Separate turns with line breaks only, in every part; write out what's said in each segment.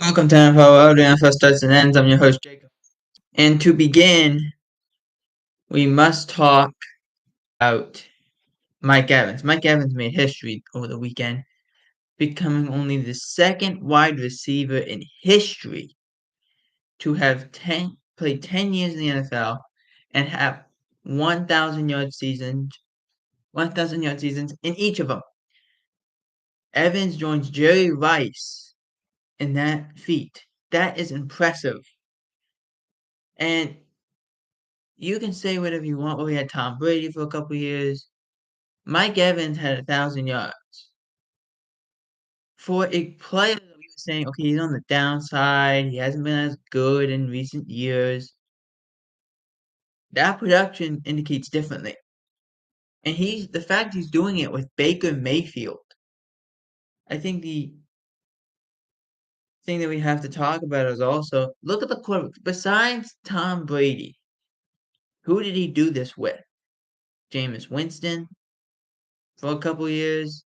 Welcome to NFL World NFL Starts and Ends. I'm your host, Jacob. And to begin, we must talk about Mike Evans. Mike Evans made history over the weekend, becoming only the second wide receiver in history to have played 10 years in the NFL and have 1,000 yard seasons in each of them. Evans joins Jerry Rice in that feat. That is impressive. And you can say whatever you want. Well, we had Tom Brady for a couple years. Mike Evans had 1,000 yards. For a player that we were saying, okay, he's on the downside. He hasn't been as good in recent years. That production indicates differently. And the fact he's doing it with Baker Mayfield. I think the thing that we have to talk about is also look at the quarterback. Besides Tom Brady, who did he do this with? Jameis Winston for a couple years.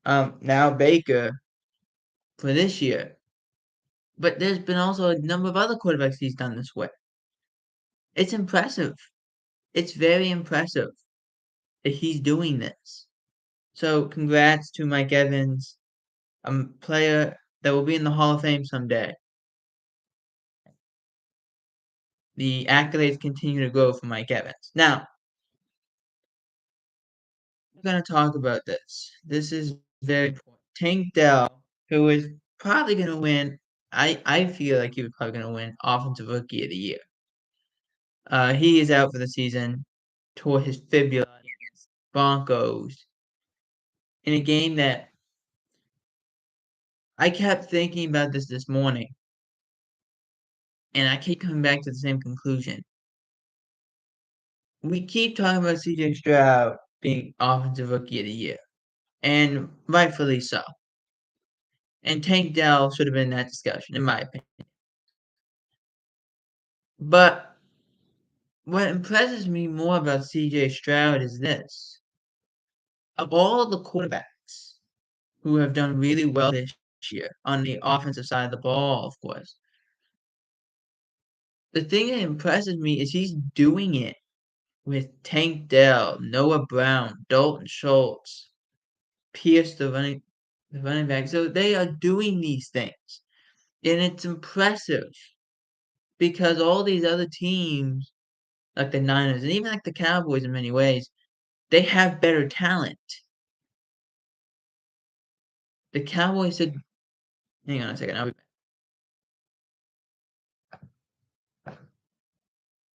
Now Baker for this year. But there's been also a number of other quarterbacks he's done this with. It's impressive. It's very impressive that he's doing this. So congrats to Mike Evans, a player that will be in the Hall of Fame someday. The accolades continue to grow for Mike Evans. Now, we're going to talk about this. This is very important. Tank Dell, who is probably going to win, I feel like he was probably going to win Offensive Rookie of the Year. He is out for the season, tore his fibula against Broncos in a game that I kept thinking about this morning, and I keep coming back to the same conclusion. We keep talking about CJ Stroud being Offensive Rookie of the Year, and rightfully so. And Tank Dell should have been in that discussion, in my opinion. But what impresses me more about CJ Stroud is this. Of all the quarterbacks who have done really well this year on the offensive side of the ball, of course, the thing that impresses me is he's doing it with Tank Dell, Noah Brown, Dalton Schultz, Pierce, the running back. So they are doing these things, and it's impressive because all these other teams, like the Niners and even like the Cowboys, in many ways, they have better talent. The Cowboys said, "Hang on a second, I'll be back."